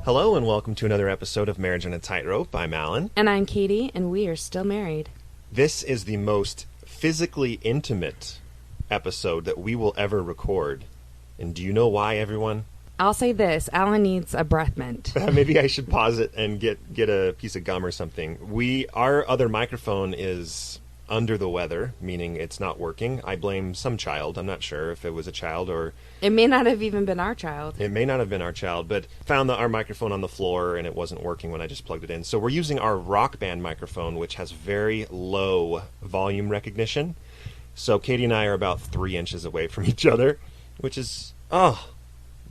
Hello and welcome to another episode of Marriage on a Tightrope. I'm Allan. And I'm Katie, and we are still married. This is the most physically intimate episode that we will ever record. And do you know why, everyone? I'll say this, Allan needs a breath mint. Maybe I should pause it and get a piece of gum or something. Our other microphone is under the weather, meaning it's not working. I blame some child. I'm not sure if it was a child or... It may not have even been our child. It may not have been our child, but found our microphone on the floor and it wasn't working when I just plugged it in. So we're using our Rock Band microphone, which has very low volume recognition. So Katie and I are about 3 inches away from each other, which is,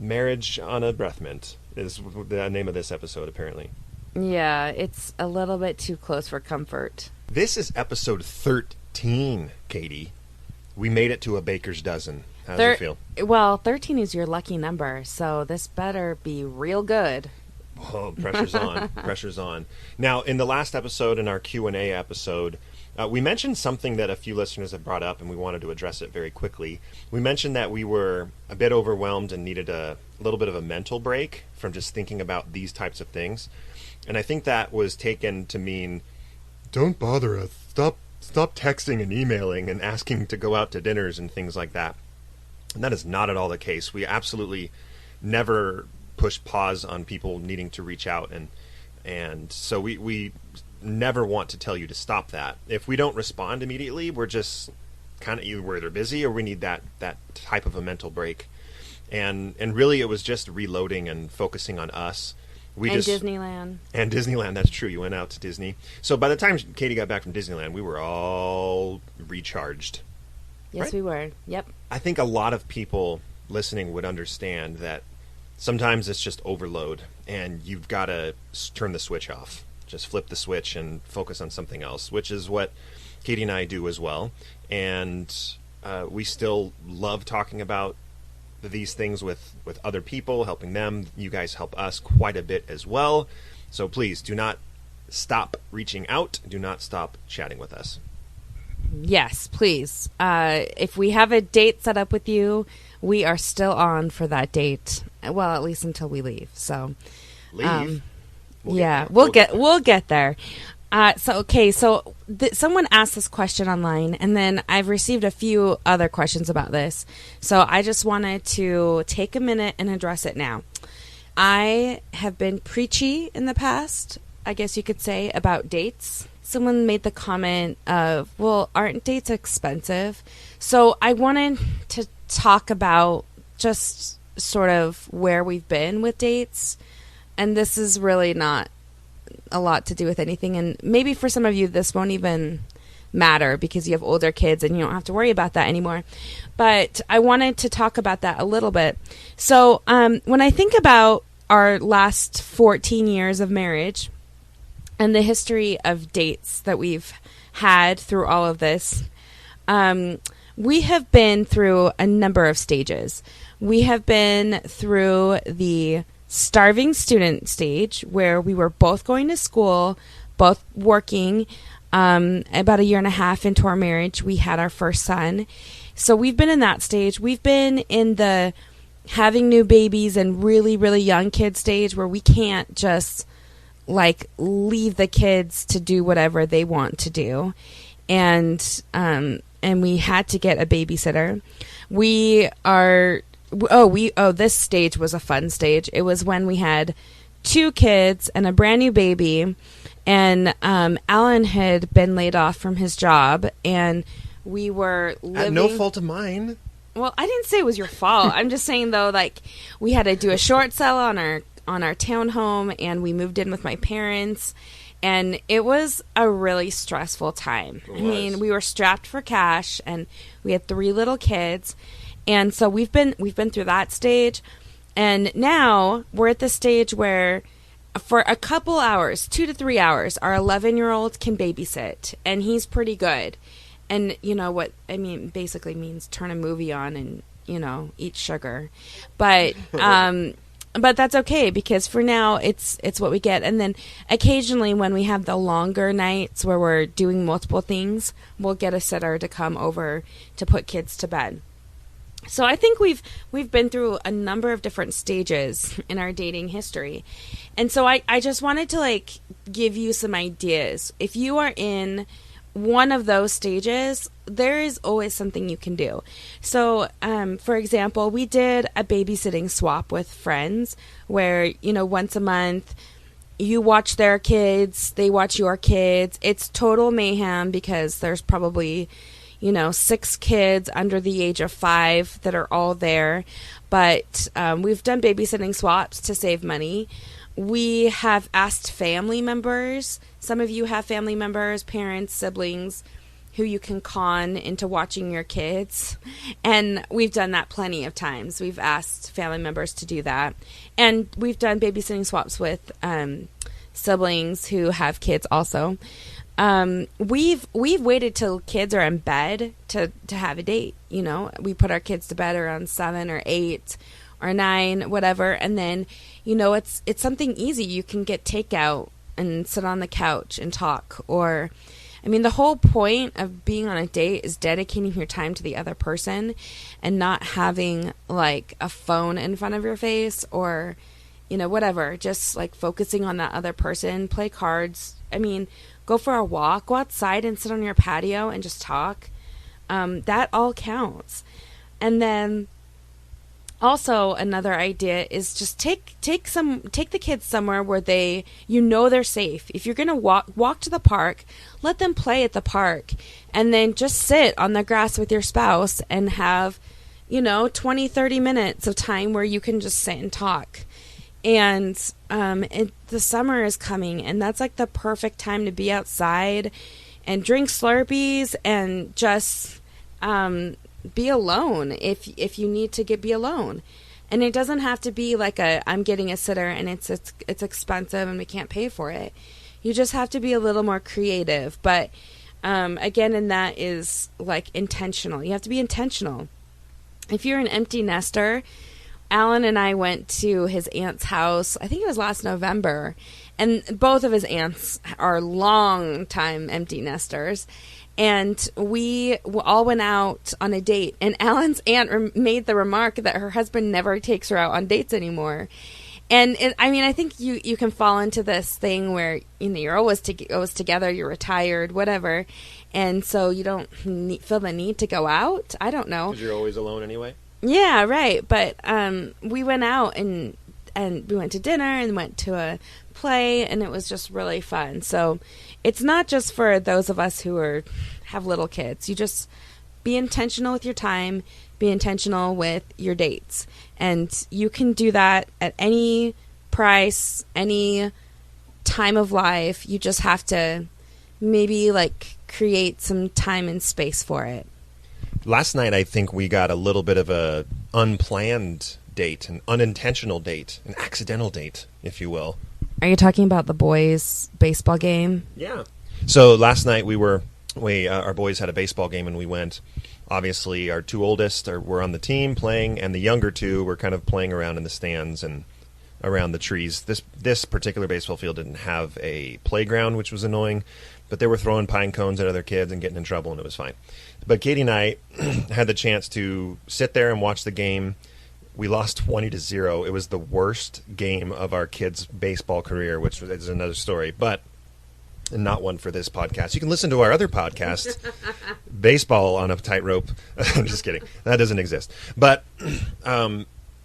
marriage on a breath mint is the name of this episode, apparently. Yeah, it's a little bit too close for comfort. This is episode 13, Katie. We made it to a baker's dozen. How does it feel? Well, 13 is your lucky number, so this better be real good. Oh, pressure's on. Pressure's on. Now, in the last episode, in our Q&A episode, we mentioned something that a few listeners have brought up, and we wanted to address it very quickly. We mentioned that we were a bit overwhelmed and needed a little bit of a mental break from just thinking about these types of things. And I think that was taken to mean, don't bother us. Stop texting and emailing and asking to go out to dinners and things like that. And that is not at all the case. We absolutely never push pause on people needing to reach out, and so we never want to tell you to stop that. If we don't respond immediately, we're just kind of either they're busy or we need that type of a mental break. And really it was just reloading and focusing on us. Disneyland. And Disneyland, that's true. You went out to Disney. So by the time Katie got back from Disneyland, we were all recharged. Yes, right? We were. Yep. I think a lot of people listening would understand that sometimes it's just overload and you've got to turn the switch off. Just flip the switch and focus on something else, which is what Katie and I do as well. And we still love talking about these things with other people, helping them. You guys help us quite a bit as well. So please do not stop reaching out. Do not stop chatting with us. Yes, please. If we have a date set up with you, we are still on for that date. Well, at least until we leave. So, leave. We'll get there. So someone asked this question online, and then I've received a few other questions about this. So I just wanted to take a minute and address it now. I have been preachy in the past, I guess you could say, about dates. Someone made the comment of, well, aren't dates expensive? So I wanted to talk about just sort of where we've been with dates. And this is really not a lot to do with anything. And maybe for some of you, this won't even matter because you have older kids and you don't have to worry about that anymore. But I wanted to talk about that a little bit. So when I think about our last 14 years of marriage and the history of dates that we've had through all of this, we have been through a number of stages. We have been through the starving student stage where we were both going to school, both working. About a year and a half into our marriage, we had our first son. So we've been in that stage. We've been in the having new babies and really, really young kid stage where we can't just leave the kids to do whatever they want to do. And we had to get a babysitter. This stage was a fun stage. It was when we had 2 kids and a brand new baby, and Allan had been laid off from his job, and we were living... At no fault of mine. Well, I didn't say it was your fault. I'm just saying, though, we had to do a short sale on our townhome, and we moved in with my parents, and it was a really stressful time. I mean, we were strapped for cash, and we had 3 little kids. And so we've been through that stage, and now we're at the stage where for a couple hours, 2 to 3 hours, our 11-year-old can babysit, and he's pretty good. And you know what I mean, basically means turn a movie on and, eat sugar. But that's okay because for now it's what we get. And then occasionally when we have the longer nights where we're doing multiple things, we'll get a sitter to come over to put kids to bed. So I think we've been through a number of different stages in our dating history. And so I just wanted to like give you some ideas. If you are in one of those stages, there is always something you can do. So, for example, we did a babysitting swap with friends where, once a month you watch their kids, they watch your kids. It's total mayhem because there's probably 6 kids under the age of 5 that are all there. But we've done babysitting swaps to save money. We have asked family members. Some of you have family members, parents, siblings, who you can con into watching your kids. And we've done that plenty of times. We've asked family members to do that. And we've done babysitting swaps with siblings who have kids also. We've waited till kids are in bed to have a date. We put our kids to bed around 7 or 8 or 9, whatever, and then it's something easy. You can get takeout and sit on the couch and talk. Or the whole point of being on a date is dedicating your time to the other person and not having like a phone in front of your face or whatever, just like focusing on that other person. Play cards. Go for a walk, go outside and sit on your patio and just talk. That all counts. And then also another idea is just take the kids somewhere where they're safe. If you're going to walk to the park, let them play at the park and then just sit on the grass with your spouse and have, 20-30 minutes of time where you can just sit and talk. And the summer is coming, and that's like the perfect time to be outside and drink Slurpees and just be alone if you need to be alone. And it doesn't have to be like I'm getting a sitter and it's expensive and we can't pay for it. You just have to be a little more creative. But again, and that is like intentional. You have to be intentional. If you're an empty nester, Alan and I went to his aunt's house, I think it was last November, and both of his aunts are long-time empty nesters, and we all went out on a date, and Alan's aunt made the remark that her husband never takes her out on dates anymore. And I think you can fall into this thing where you're always together, you're retired, whatever, and so you don't feel the need to go out. I don't know. Because you're always alone anyway? Yeah, right. But we went out and we went to dinner and went to a play, and it was just really fun. So it's not just for those of us who have little kids. You just be intentional with your time, be intentional with your dates. And you can do that at any price, any time of life. You just have to maybe like create some time and space for it. Last night, I think we got a little bit of a unplanned date, an unintentional date, an accidental date, if you will. Are you talking about the boys' baseball game? Yeah. So last night our boys had a baseball game and we went. Obviously, our 2 oldest were on the team playing, and the younger 2 were kind of playing around in the stands and around the trees. This particular baseball field didn't have a playground, which was annoying, but they were throwing pine cones at other kids and getting in trouble, and it was fine. But Katie and I had the chance to sit there and watch the game. We lost 20-0. It was the worst game of our kids' baseball career, which is another story, but not one for this podcast. You can listen to our other podcast, Baseball on a Tightrope. I'm just kidding. That doesn't exist. But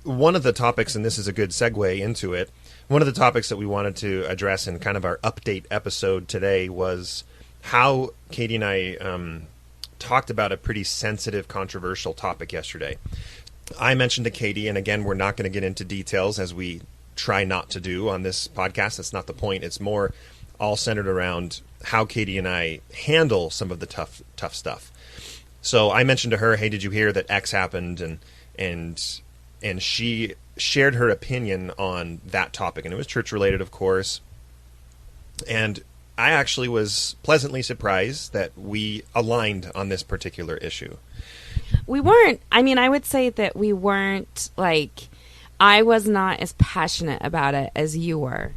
one of the topics, and this is a good segue into it, one of the topics that we wanted to address in kind of our update episode today was how Katie and I talked about a pretty sensitive, controversial topic yesterday. I mentioned to Katie, and again, we're not going to get into details as we try not to do on this podcast. That's not the point. It's more all centered around how Katie and I handle some of the tough stuff. So I mentioned to her, hey, did you hear that X happened? And she shared her opinion on that topic. And it was church-related, of course. And I actually was pleasantly surprised that we aligned on this particular issue. We weren't. I mean, I would say that we weren't, like, I was not as passionate about it as you were.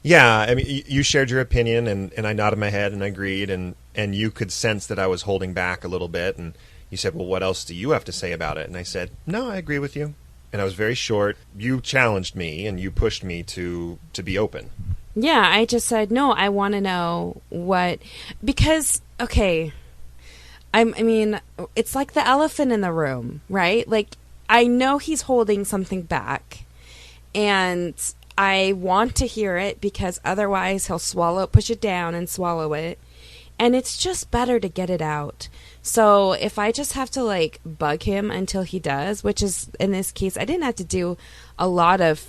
Yeah, I mean, you shared your opinion, and I nodded my head and agreed, and you could sense that I was holding back a little bit, and You said, well, what else do you have to say about it? And I said, no, I agree with you. And I was very short. You challenged me and you pushed me to be open. Yeah, I just said, no, I want to know what, because, okay, I mean, it's like the elephant in the room, right? Like, I know he's holding something back, and I want to hear it because otherwise he'll push it down and swallow it. And it's just better to get it out. So if I just have to like bug him until he does, which is in this case, I didn't have to do a lot of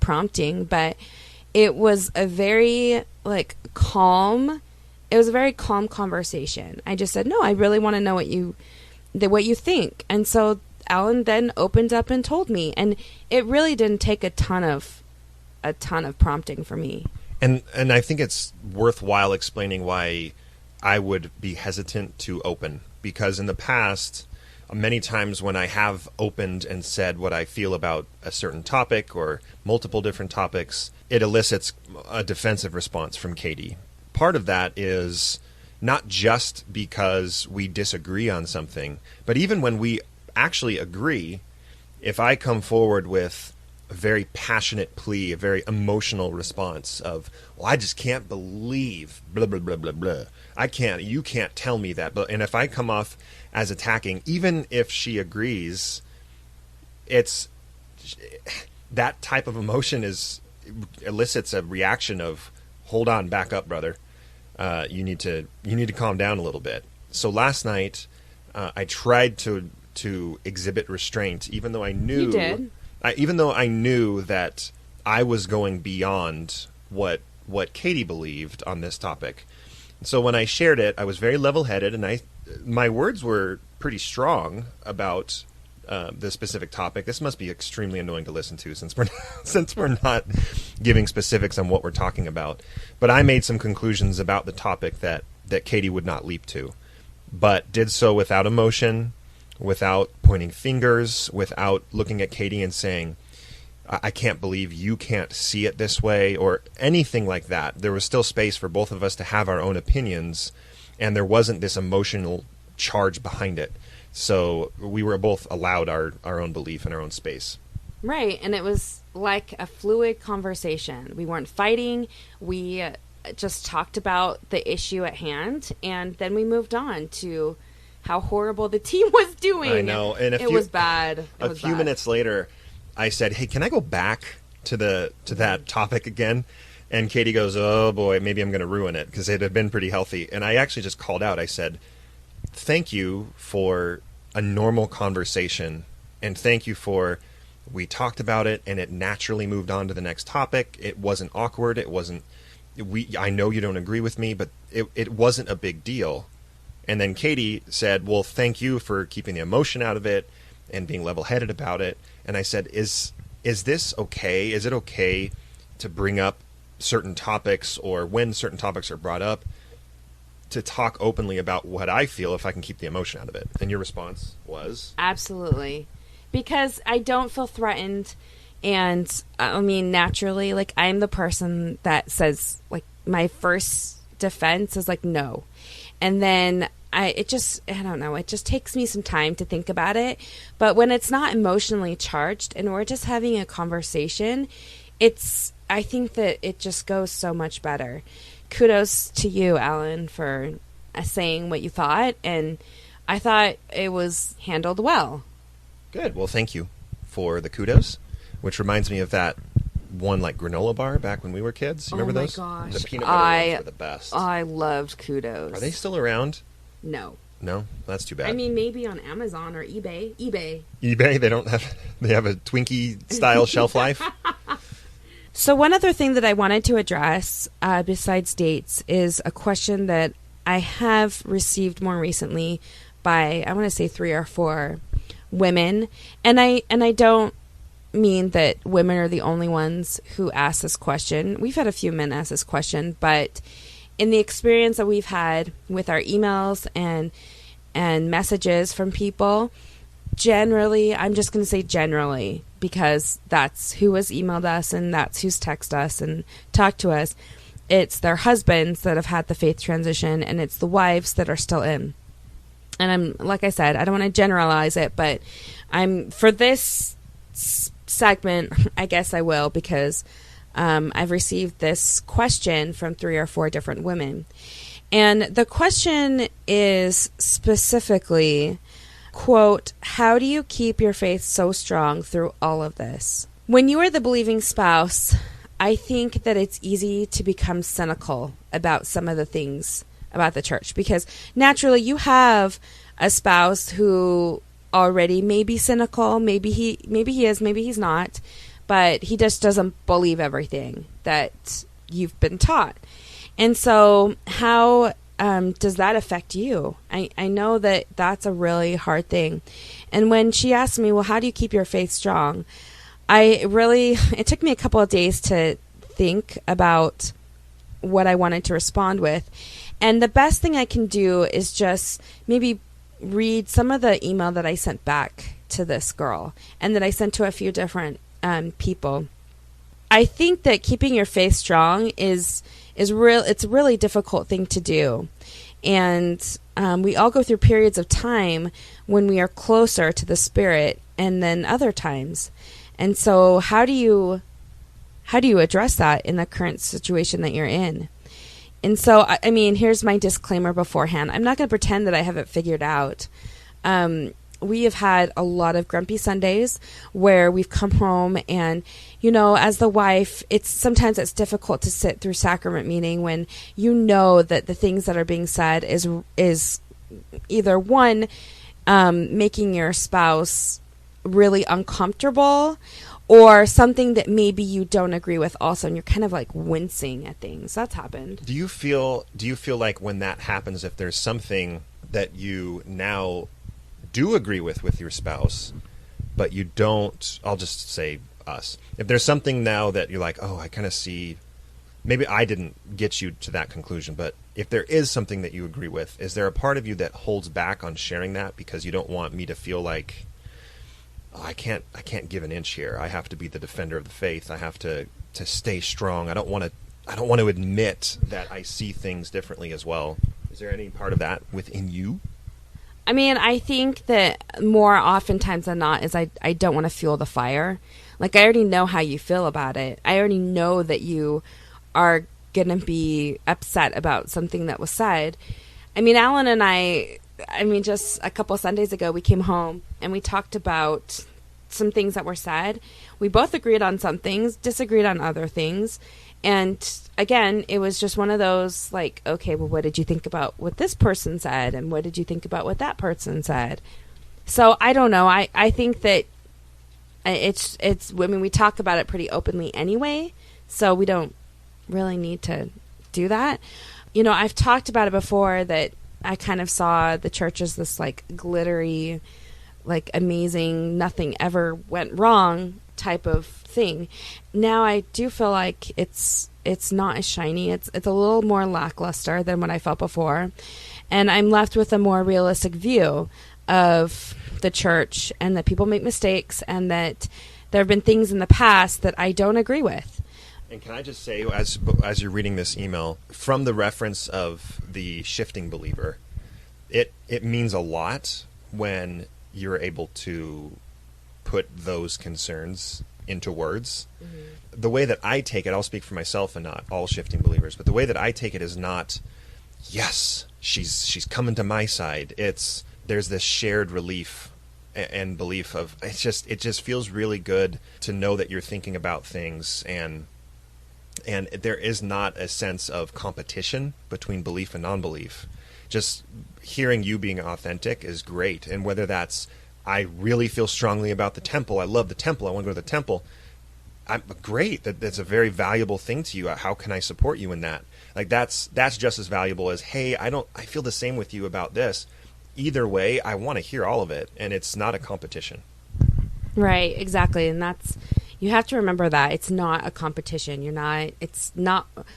prompting, but it was a very calm conversation. I just said, no, I really want to know what you think. And so Allan then opened up and told me, and it really didn't take a ton of prompting for me. And I think it's worthwhile explaining why I would be hesitant to open, because in the past, many times when I have opened and said what I feel about a certain topic or multiple different topics, it elicits a defensive response from Katie. Part of that is not just because we disagree on something, but even when we actually agree, if I come forward with a very passionate plea, a very emotional response of, well, I just can't believe blah, blah, blah, blah, blah. You can't tell me that. And if I come off as attacking, even if she agrees, that type of emotion elicits a reaction of, hold on, back up, brother. You need to calm down a little bit. So last night, I tried to exhibit restraint, even though I knew you did. Even though I knew that I was going beyond what Katie believed on this topic. So when I shared it, I was very level-headed, and my words were pretty strong about the specific topic. This must be extremely annoying to listen to since we're not giving specifics on what we're talking about. But I made some conclusions about the topic that Katie would not leap to, but did so without emotion, without pointing fingers, without looking at Katie and saying, I can't believe you can't see it this way, or anything like that. There was still space for both of us to have our own opinions, and there wasn't this emotional charge behind it. So we were both allowed our own belief and our own space. Right, and it was like a fluid conversation. We weren't fighting. We just talked about the issue at hand, and then we moved on to how horrible the team was doing. I know, and it was bad. A few minutes later, I said, "Hey, can I go back to that topic again?" And Katie goes, "Oh boy, maybe I'm going to ruin it," because it had been pretty healthy. And I actually just called out. I said, "Thank you for a normal conversation, and thank you for we talked about it, and it naturally moved on to the next topic. It wasn't awkward. It wasn't. I know you don't agree with me, but it wasn't a big deal." And then Katie said, well, thank you for keeping the emotion out of it and being level-headed about it. And I said, is this okay? Is it okay to bring up certain topics, or when certain topics are brought up, to talk openly about what I feel if I can keep the emotion out of it? And your response was? Absolutely. Because I don't feel threatened. And I mean, naturally, I'm the person that says, my first defense is no. And then I don't know, it just takes me some time to think about it. But when it's not emotionally charged and we're just having a conversation, I think that it just goes so much better. Kudos to you, Allan, for saying what you thought. And I thought it was handled well. Good. Well, thank you for the kudos, which reminds me of that one granola bar back when we were kids. You remember those? Oh my gosh. The peanut butter ones were the best. I loved Kudos. Are they still around? No. No? That's too bad. I mean, maybe on Amazon or eBay. eBay? They have a Twinkie style shelf life? So one other thing that I wanted to address, besides dates, is a question that I have received more recently by, I want to say 3 or 4 women. And I don't mean that women are the only ones who ask this question. We've had a few men ask this question, but in the experience that we've had with our emails and messages from people, generally, I'm just going to say generally, because that's who has emailed us and that's who's texted us and talked to us. It's their husbands that have had the faith transition, and it's the wives that are still in. and I'm, like I said, I don't want to generalize it, but for this segment, I guess I will, because I've received this question from 3 or 4 different women. And the question is specifically, quote, how do you keep your faith so strong through all of this? When you are the believing spouse, I think that it's easy to become cynical about some of the things about the church, because naturally you have a spouse who already may be cynical, maybe he is, maybe he's not, but he just doesn't believe everything that you've been taught. And so how does that affect you? I know that that's a really hard thing. And when she asked me, well, how do you keep your faith strong? It took me a couple of days to think about what I wanted to respond with. And the best thing I can do is just maybe read some of the email that I sent back to this girl and that I sent to a few different people. I think that keeping your faith strong is real. It's a really difficult thing to do. And we all go through periods of time when we are closer to the Spirit and then other times. And so how do you address that in the current situation that you're in? And so, I mean, here's my disclaimer beforehand. I'm not going to pretend that I have it figured out. We have had a lot of grumpy Sundays where we've come home and, you know, as the wife, sometimes it's difficult to sit through sacrament meeting when you know that the things that are being said is either one, making your spouse really uncomfortable, or something that maybe you don't agree with also, and you're kind of like wincing at things. That's happened. Do you feel like when that happens, if there's something that you now do agree with your spouse, but you don't, I'll just say us, if there's something now that you're like, oh, I kind of see, maybe I didn't get you to that conclusion, but if there is something that you agree with, is there a part of you that holds back on sharing that because you don't want me to feel like, oh, I can't give an inch here. I have to be the defender of the faith. I have to stay strong. I don't want to admit that I see things differently as well. Is there any part of that within you? I mean, I think that more oftentimes than not is I don't want to fuel the fire. Like, I already know how you feel about it. I already know that you are going to be upset about something that was said. I mean, Allan and I mean, just a couple Sundays ago, we came home and we talked about some things that were said. We both agreed on some things, disagreed on other things. And again, it was just one of those like, okay, well, what did you think about what this person said? And what did you think about what that person said? So I don't know. I think that it's, I mean, we talk about it pretty openly anyway, so we don't really need to do that. You know, I've talked about it before that I kind of saw the church as this like glittery, like amazing, nothing ever went wrong type of thing. Now I do feel like it's not as shiny. It's a little more lackluster than what I felt before. And I'm left with a more realistic view of the church and that people make mistakes and that there have been things in the past that I don't agree with. And can I just say, as you're reading this email, from the reference of the shifting believer, it means a lot when you're able to put those concerns into words. Mm-hmm. The way that I take it, I'll speak for myself and not all shifting believers, but the way that I take it is not, yes, she's coming to my side. There's this shared relief and belief of, it just feels really good to know that you're thinking about things, and there is not a sense of competition between belief and non-belief. Just hearing you being authentic is great. And whether that's, I really feel strongly about the temple, I love the temple, I want to go to the temple, great, that's a very valuable thing to you. How can I support you in that? Like that's just as valuable as, hey, I feel the same with you about this. Either way, I want to hear all of it, and it's not a competition. Right, exactly. And you have to remember that it's not a competition.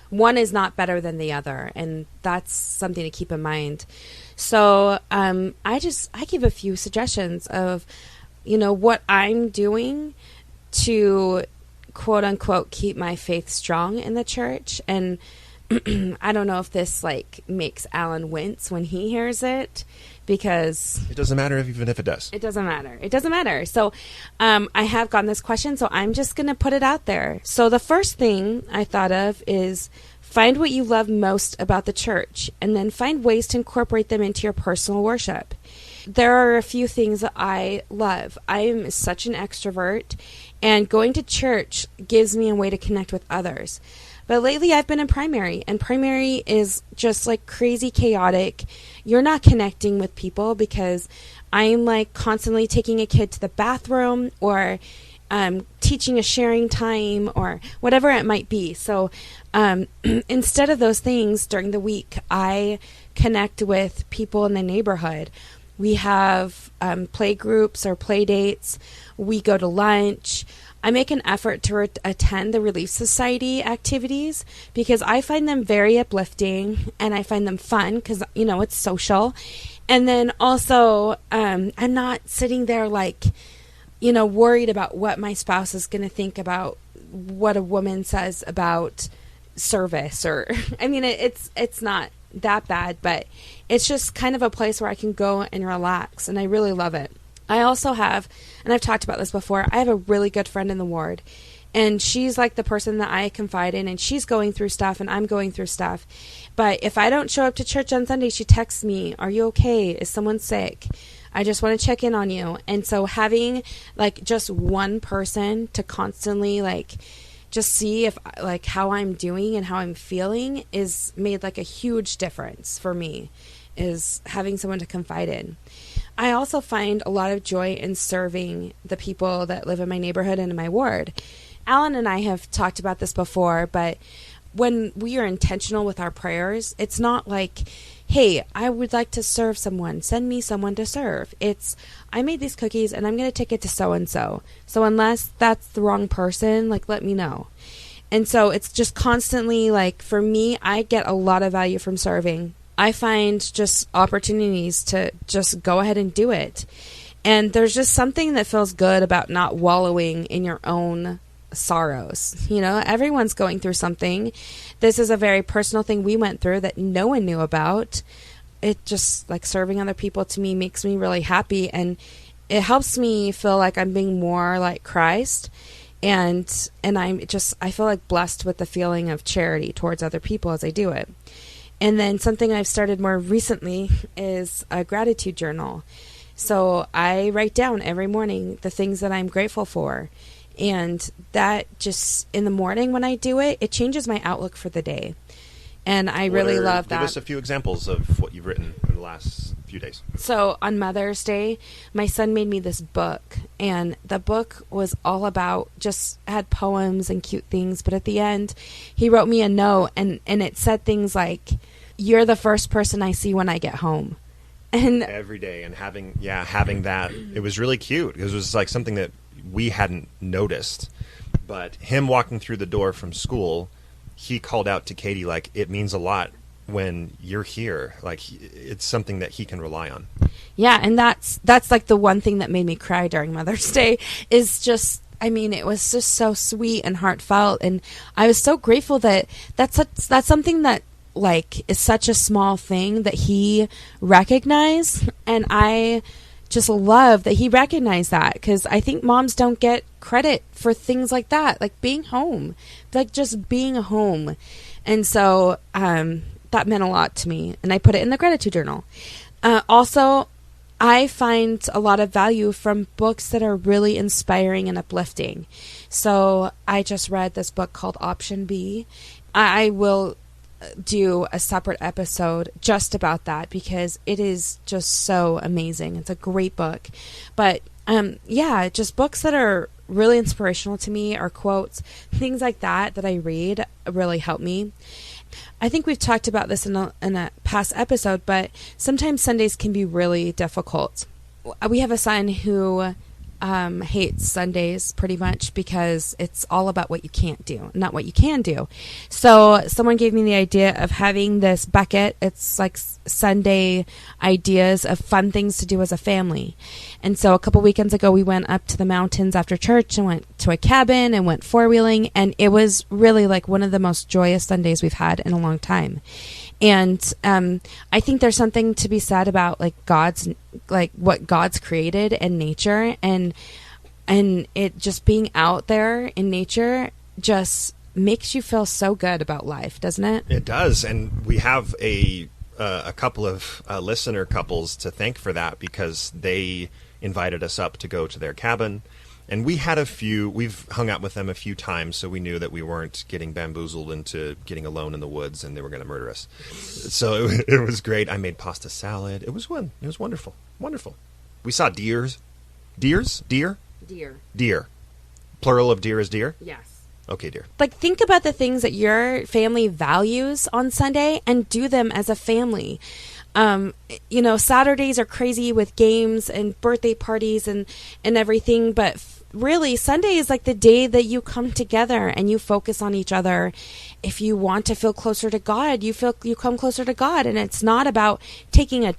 One is not better than the other, and that's something to keep in mind. So I give a few suggestions of, what I'm doing to quote unquote keep my faith strong in the church. And I don't know if this makes Allan wince when he hears it, because it doesn't matter even if it does. It doesn't matter. It doesn't matter. So I have gotten this question, so I'm just going to put it out there. So the first thing I thought of is find what you love most about the church, and then find ways to incorporate them into your personal worship. There are a few things that I love. I am such an extrovert, and going to church gives me a way to connect with others. But lately I've been in primary, and primary is just like crazy chaotic. You're not connecting with people because I'm like constantly taking a kid to the bathroom or teaching a sharing time or whatever it might be. So instead of those things during the week, I connect with people in the neighborhood. We have play groups or play dates. We go to lunch. I make an effort to attend the Relief Society activities because I find them very uplifting and I find them fun because, you know, it's social. And then also, I'm not sitting there like, you know, worried about what my spouse is going to think about what a woman says about service or, I mean, it's not that bad, but it's just kind of a place where I can go and relax, and I really love it. I also have, and I've talked about this before, I have a really good friend in the ward, and she's like the person that I confide in, and she's going through stuff, and I'm going through stuff. But if I don't show up to church on Sunday, she texts me, "Are you okay? Is someone sick? I just want to check in on you." And so having like just one person to constantly like just see if like how I'm doing and how I'm feeling is made like a huge difference for me, is having someone to confide in. I also find a lot of joy in serving the people that live in my neighborhood and in my ward. Allan and I have talked about this before, but when we are intentional with our prayers, it's not like, "Hey, I would like to serve someone. Send me someone to serve." It's, "I made these cookies and I'm going to take it to so-and-so. So unless that's the wrong person, like, let me know." And so it's just constantly like, for me, I get a lot of value from serving. I find just opportunities to just go ahead and do it. And there's just something that feels good about not wallowing in your own sorrows. You know, everyone's going through something. This is a very personal thing we went through that no one knew about. It just, like, serving other people to me makes me really happy, and it helps me feel like I'm being more like Christ. And I feel like blessed with the feeling of charity towards other people as I do it. And then something I've started more recently is a gratitude journal. So I write down every morning the things that I'm grateful for. And that just, in the morning when I do it, it changes my outlook for the day. And I really love that. Give us a few examples of what you've written in the last few days. So on Mother's Day, my son made me this book. And the book was all about, just had poems and cute things. But at the end, he wrote me a note. And it said things like, "You're the first person I see when I get home." And every day. And having that, it was really cute. Because it was like something that we hadn't noticed. But him walking through the door from school, he called out to Katie, like, "It means a lot when you're here." Like, it's something that he can rely on. Yeah, and that's like the one thing that made me cry during Mother's Day is just, I mean, it was just so sweet and heartfelt, and I was so grateful that that's something that, like, is such a small thing that he recognized, and I just love that he recognized that, because I think moms don't get credit for things like that, like being home, like just being home. And so that meant a lot to me, and I put it in the gratitude journal. Also, I find a lot of value from books that are really inspiring and uplifting. So I just read this book called Option B. I will do a separate episode just about that because it is just so amazing. It's a great book. But yeah, just books that are really inspirational to me, or quotes, things like that I read really help me. I think we've talked about this in a past episode, but sometimes Sundays can be really difficult. We have a son who hates Sundays pretty much because it's all about what you can't do, not what you can do. So someone gave me the idea of having this bucket. It's like Sunday ideas of fun things to do as a family. And so a couple weekends ago, we went up to the mountains after church and went to a cabin and went four-wheeling. And it was really like one of the most joyous Sundays we've had in a long time. And I think there's something to be said about like what God's created in nature, and it just being out there in nature just makes you feel so good about life, doesn't it? It does, and we have a couple of listener couples to thank for that, because they invited us up to go to their cabin. And we've hung out with them a few times, so we knew that we weren't getting bamboozled into getting alone in the woods and they were going to murder us. So it was great. I made pasta salad. It was fun. It was wonderful. Wonderful. We saw deer. Deer. Plural of deer is deer? Yes. Okay, dear. Like, think about the things that your family values on Sunday and do them as a family. Saturdays are crazy with games and birthday parties and everything, but really Sunday is like the day that you come together and you focus on each other. If you want to feel closer to God, you come closer to God. And it's not about taking a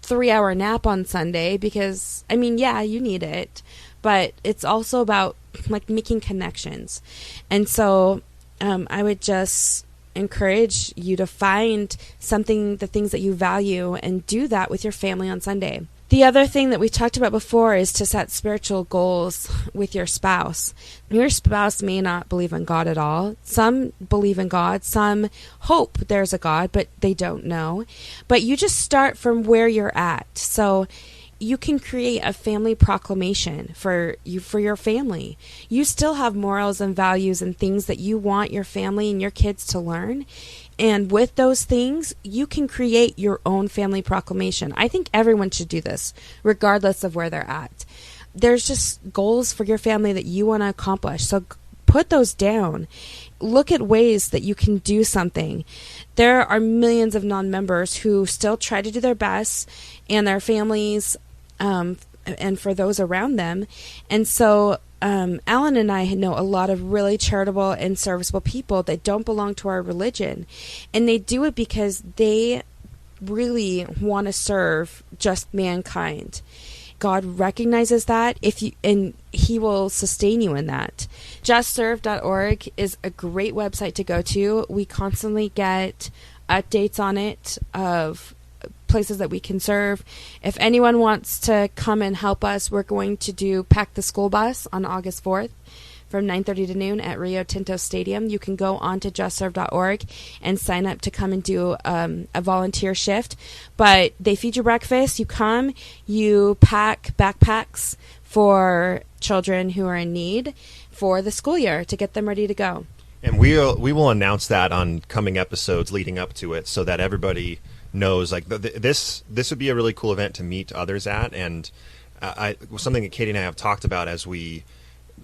3-hour nap on Sunday, because you need it, but it's also about like making connections. And so I would just encourage you to find the things that you value, and do that with your family on Sunday. The other thing that we talked about before is to set spiritual goals with your spouse. Your spouse may not believe in God at all. Some believe in God. Some hope there's a God, but they don't know. But you just start from where you're at. So you can create a family proclamation for your family. You still have morals and values and things that you want your family and your kids to learn. And with those things, you can create your own family proclamation. I think everyone should do this, regardless of where they're at. There's just goals for your family that you want to accomplish. So put those down. Look at ways that you can do something. There are millions of non-members who still try to do their best, and their families, and for those around them. And so Allan and I know a lot of really charitable and serviceable people that don't belong to our religion. And they do it because they really want to serve just mankind. God recognizes that, and He will sustain you in that. JustServe.org is a great website to go to. We constantly get updates on it of places that we can serve. If anyone wants to come and help us, we're going to pack the school bus on August 4th from 9:30 to noon at Rio Tinto Stadium. You can go on to justserve.org and sign up to come and do a volunteer shift. But they feed you breakfast. You come, you pack backpacks for children who are in need for the school year to get them ready to go. And we will announce that on coming episodes leading up to it, so that everybody knows, like, this would be a really cool event to meet others at. And something that Katie and I have talked about as we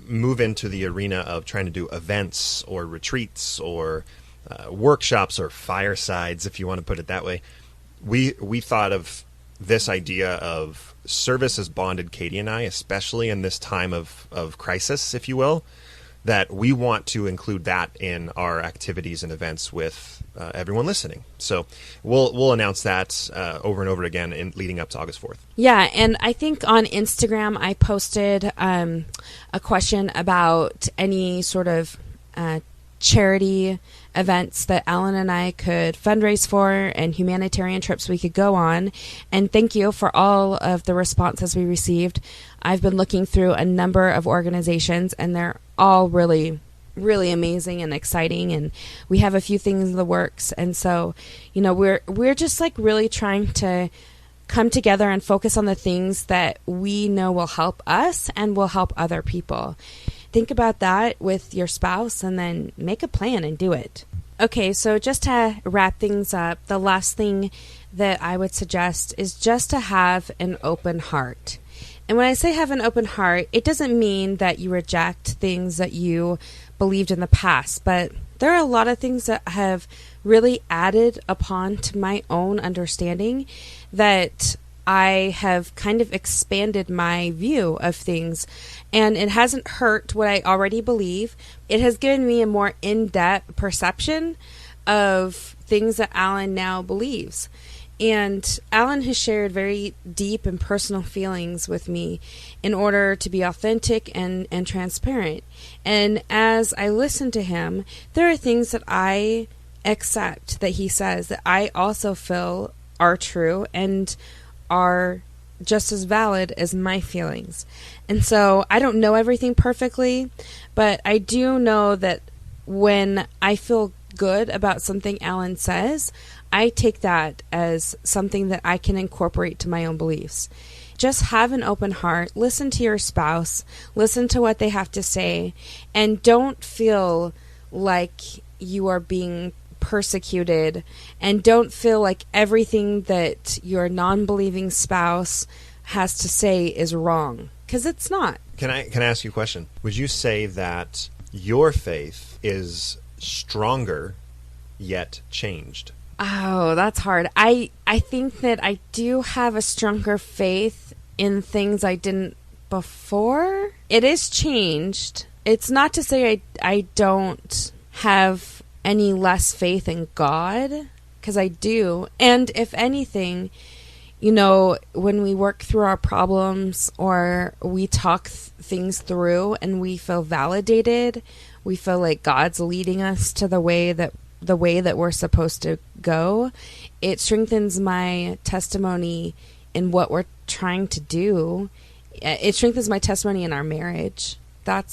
move into the arena of trying to do events or retreats or workshops or firesides, if you want to put it that way. We thought of this idea of service has bonded Katie and I, especially in this time of crisis, if you will, that we want to include that in our activities and events with everyone listening. So we'll announce that over and over again leading up to August 4th. Yeah, and I think on Instagram I posted a question about any sort of charity events that Allan and I could fundraise for and humanitarian trips we could go on. And thank you for all of the responses we received. I've been looking through a number of organizations, and they're all really, really amazing and exciting. And we have a few things in the works. And so, we're just like really trying to come together and focus on the things that we know will help us and will help other people. Think about that with your spouse, and then make a plan and do it. Okay, so just to wrap things up, the last thing that I would suggest is just to have an open heart. And when I say have an open heart, it doesn't mean that you reject things that you believed in the past, but there are a lot of things that have really added upon to my own understanding that I have kind of expanded my view of things, and it hasn't hurt what I already believe. It has given me a more in-depth perception of things that Allan now believes. And Allan has shared very deep and personal feelings with me in order to be authentic and transparent. And as I listen to him, there are things that I accept that he says that I also feel are true and are just as valid as my feelings. And so I don't know everything perfectly, but I do know that when I feel good about something Allan says, I take that as something that I can incorporate to my own beliefs. Just have an open heart, listen to your spouse, listen to what they have to say, and don't feel like you are being persecuted, and don't feel like everything that your non-believing spouse has to say is wrong, because it's not. Can I ask you a question? Would you say that your faith is stronger yet changed? Oh, that's hard. I think that I do have a stronger faith in things I didn't before. It is changed. It's not to say I don't have any less faith in God, because I do. And if anything, you know, when we work through our problems or we talk things through and we feel validated, we feel like God's leading us to the way that we're supposed to go, it strengthens my testimony in what we're trying to do. It strengthens my testimony in our marriage. That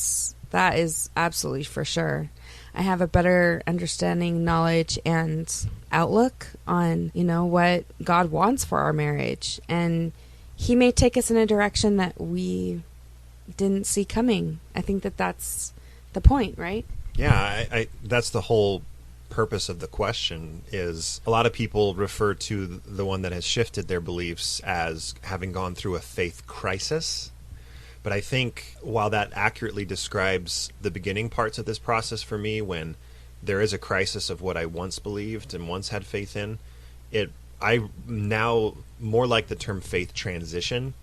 is absolutely for sure. I have a better understanding, knowledge, and outlook on, you know, what God wants for our marriage. And he may take us in a direction that we didn't see coming. I think that's the point, right? Yeah, I that's the whole purpose of the question. Is a lot of people refer to the one that has shifted their beliefs as having gone through a faith crisis. But I think while that accurately describes the beginning parts of this process for me, when there is a crisis of what I once believed and once had faith in, I now more like the term faith transition,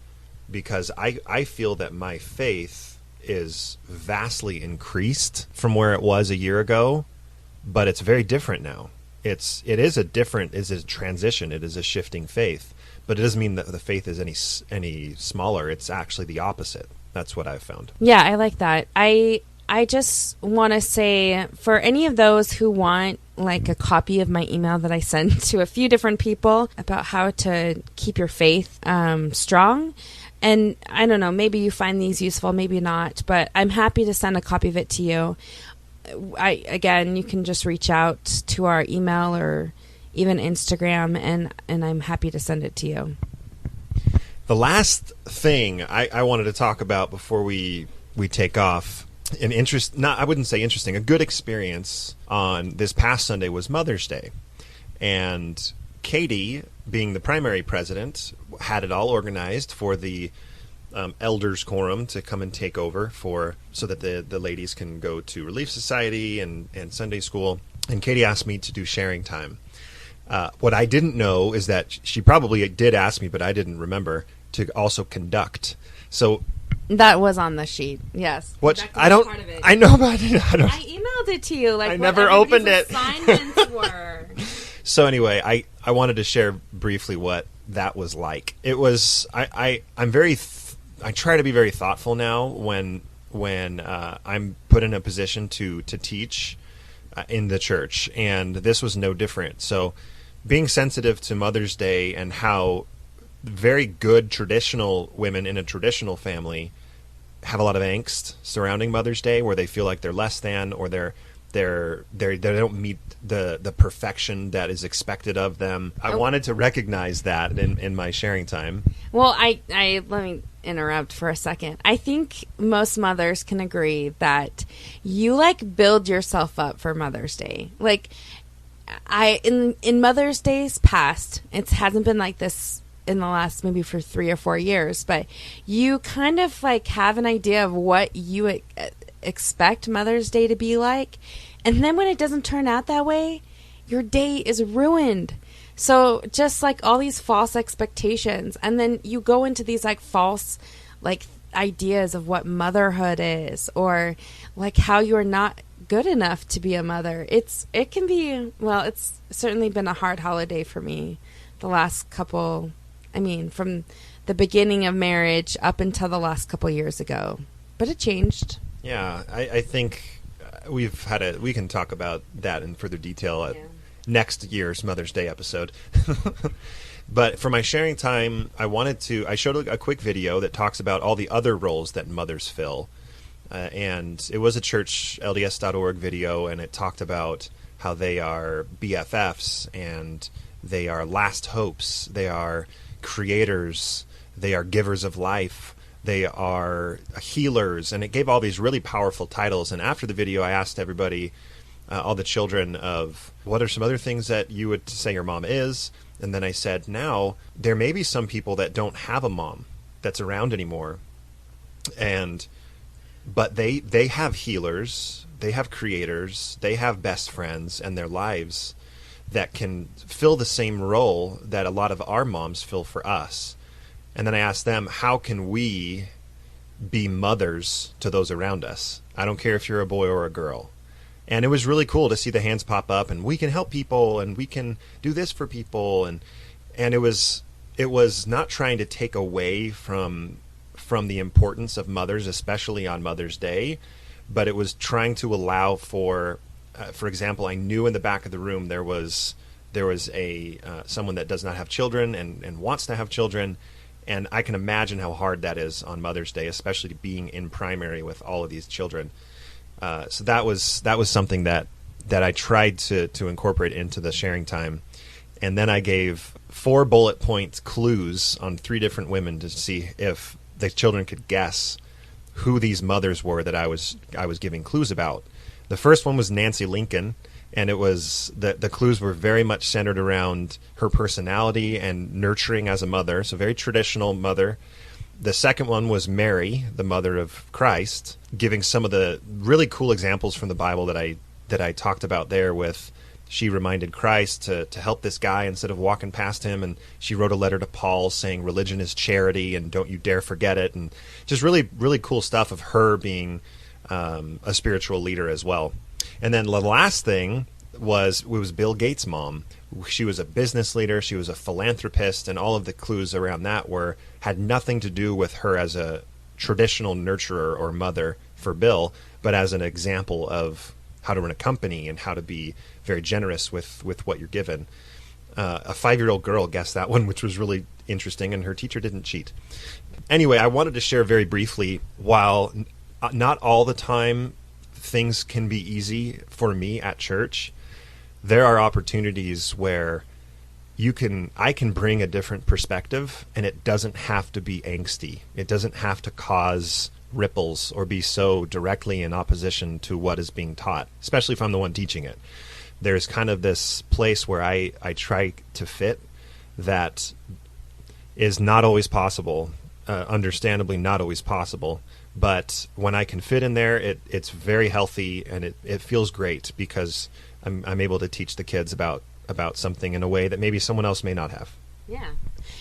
because I feel that my faith is vastly increased from where it was a year ago, but it's very different now. It is a transition. It is a shifting faith, but it doesn't mean that the faith is any smaller. It's actually the opposite. That's what I've found. Yeah, I like that. I just want to say, for any of those who want like a copy of my email that I sent to a few different people about how to keep your faith strong, and I don't know, maybe you find these useful, maybe not, but I'm happy to send a copy of it to you. Again, you can just reach out to our email or even Instagram, and I'm happy to send it to you. The last thing I wanted to talk about before we take off, I wouldn't say interesting, a good experience on this past Sunday was Mother's Day. And Katie, being the primary president, had it all organized for the elders quorum to come and take over so that the ladies can go to Relief Society and Sunday school. And Katie asked me to do sharing time. What I didn't know is that she probably did ask me, but I didn't remember, to also conduct. So that was on the sheet. Yes. What I don't. Part of it. I know, but I emailed it to you. Like I never opened it. Assignments were. So anyway, I wanted to share briefly what that was like. It was. I'm very. I try to be very thoughtful now when I'm put in a position to teach in the church, and this was no different. So, being sensitive to Mother's Day and how very good traditional women in a traditional family have a lot of angst surrounding Mother's Day, where they feel like they're less than, or they don't meet the perfection that is expected of them. I wanted to recognize that in my sharing time. Well, I let me interrupt for a second. I think most mothers can agree that you build yourself up for Mother's Day. Like in Mother's Days past, it hasn't been like this in the last maybe for 3 or 4 years, but you kind of have an idea of what you expect Mother's Day to be like, and then when it doesn't turn out that way, your day is ruined. So just like all these false expectations, and then you go into these like false like ideas of what motherhood is, or like how you're not good enough to be a mother. It can be, well, it's certainly been a hard holiday for me the last couple, I mean, from the beginning of marriage up until the last couple years ago. But it changed. Yeah, I think we can talk about that in further detail at next year's Mother's Day episode. But for my sharing time, I showed a quick video that talks about all the other roles that mothers fill. And it was a church, LDS.org video, and it talked about how they are BFFs, and they are last hopes, they are creators, they are givers of life, they are healers, and it gave all these really powerful titles. And after the video, I asked everybody, all the children, of what are some other things that you would say your mom is? And then I said, now, there may be some people that don't have a mom that's around anymore, but they have healers, they have creators, they have best friends in their lives that can fill the same role that a lot of our moms fill for us. And then I asked them, how can we be mothers to those around us? I don't care if you're a boy or a girl. And it was really cool to see the hands pop up, and we can help people, and we can do this for people, and it was not trying to take away from the importance of mothers, especially on Mother's Day, but it was trying to allow for example, I knew in the back of the room there was a someone that does not have children and wants to have children, and I can imagine how hard that is on Mother's Day, especially being in primary with all of these children. So that was something that I tried to incorporate into the sharing time. And then I gave 4 bullet point clues on 3 different women to see if the children could guess who these mothers were that I was giving clues about. The first one was Nancy Lincoln, and it was the clues were very much centered around her personality and nurturing as a mother, so very traditional mother. The second one was Mary, the mother of Christ, giving some of the really cool examples from the Bible that I talked about there. With she reminded Christ to help this guy instead of walking past him, and she wrote a letter to Paul saying religion is charity and don't you dare forget it, and just really, really cool stuff of her being a spiritual leader as well. And then the last thing was Bill Gates' mom. She was a business leader, she was a philanthropist, and all of the clues around that had nothing to do with her as a traditional nurturer or mother for Bill, but as an example of how to run a company and how to be very generous with what you're given. A 5-year-old girl guessed that one, which was really interesting, and her teacher didn't cheat. Anyway, I wanted to share very briefly, while not all the time things can be easy for me at church, there are opportunities where I can bring a different perspective, and it doesn't have to be angsty. It doesn't have to cause ripples or be so directly in opposition to what is being taught, especially if I'm the one teaching it. There's kind of this place where I try to fit that is not always possible, understandably not always possible. But when I can fit in there, it's very healthy, and it feels great because I'm able to teach the kids about something in a way that maybe someone else may not have.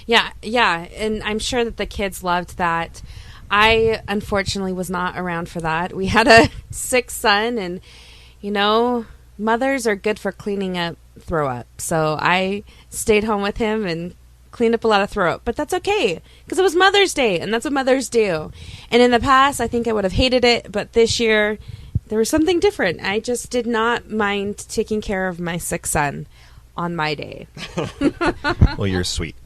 Yeah. And I'm sure that the kids loved that. I unfortunately was not around for that. We had a sick son, and mothers are good for cleaning up throw up. So I stayed home with him and cleaned up a lot of throw up, but that's okay because it was Mother's Day, and that's what mothers do. And in the past, I think I would have hated it, but this year there was something different. I just did not mind taking care of my sick son on my day. Well, you're sweet.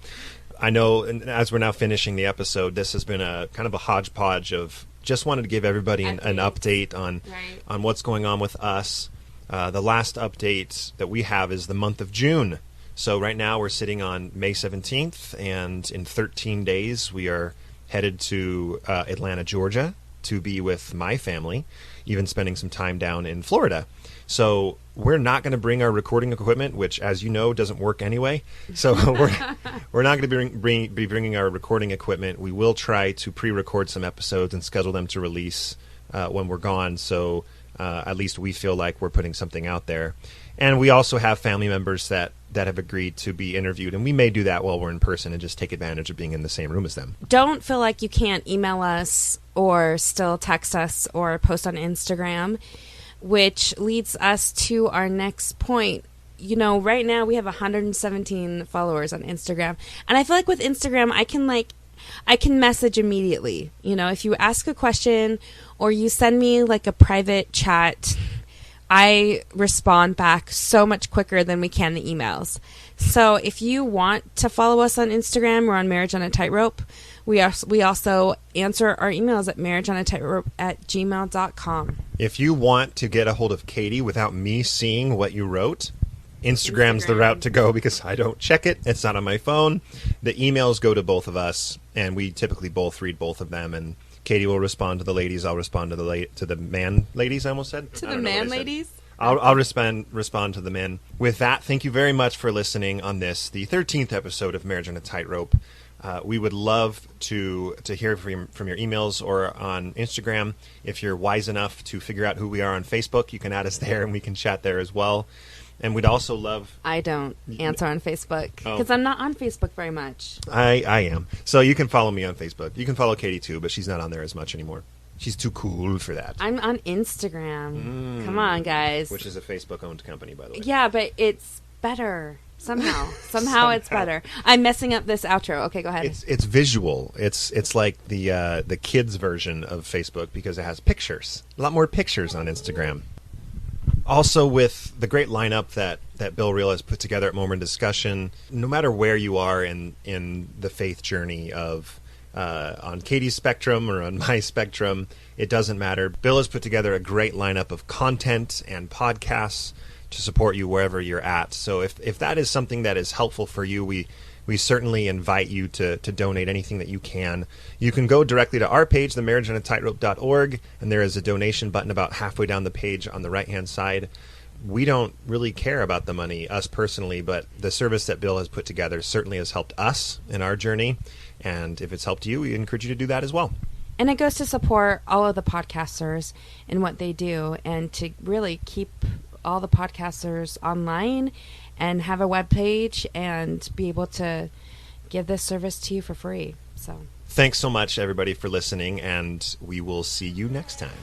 I know, and as we're now finishing the episode, this has been a kind of a hodgepodge of just wanted to give everybody an update on what's going on with us. The last update that we have is the month of June. So right now we're sitting on May 17th, and in 13 days we are headed to Atlanta, Georgia, to be with my family, even spending some time down in Florida. So we're not going to bring our recording equipment, which, as you know, doesn't work anyway. So we're not going to be bringing our recording equipment. We will try to pre-record some episodes and schedule them to release when we're gone. So at least we feel like we're putting something out there. And we also have family members that that have agreed to be interviewed, and we may do that while we're in person and just take advantage of being in the same room as them. Don't feel like you can't email us or still text us or post on Instagram, which leads us to our next point. You know, right now we have 117 followers on Instagram, and I feel like with Instagram I can message immediately. You know, if you ask a question or you send me like a private chat, I respond back so much quicker than we can the emails. So if you want to follow us on Instagram, we're on Marriage on a Tightrope. We also answer our emails at marriageonatightrope@gmail.com. If you want to get a hold of Katie without me seeing what you wrote, Instagram's the route to go because I don't check it. It's not on my phone. The emails go to both of us, and we typically both read both of them, and Katie will respond to the ladies. I'll respond to the man ladies. I almost said to the man ladies. I'll respond to the men. With that, thank you very much for listening on this, the 13th episode of Marriage on a Tightrope. We would love to hear from your emails or on Instagram. If you're wise enough to figure out who we are on Facebook, you can add us there and we can chat there as well. And we'd also love... I don't answer on Facebook because I'm not on Facebook very much. I am. So you can follow me on Facebook. You can follow Katie too, but she's not on there as much anymore. She's too cool for that. I'm on Instagram. Come on, guys. Which is a Facebook-owned company, by the way. Yeah, but it's better. Somehow it's better. I'm messing up this outro. Okay, go ahead. It's visual. It's like the kids version of Facebook because it has pictures. A lot more pictures on Instagram. Also, with the great lineup that Bill Reel has put together at Mormon Discussion, no matter where you are in the faith journey of on Katie's spectrum or on my spectrum, it doesn't matter. Bill has put together a great lineup of content and podcasts to support you wherever you're at. So if that is something that is helpful for you, we certainly invite you to donate anything that you can. You can go directly to our page, themarriageonatightrope.org, and there is a donation button about halfway down the page on the right-hand side. We don't really care about the money, us personally, but the service that Bill has put together certainly has helped us in our journey. And if it's helped you, we encourage you to do that as well. And it goes to support all of the podcasters and what they do and to really keep all the podcasters online and have a web page and be able to give this service to you for free. So thanks so much, everybody, for listening, and we will see you next time.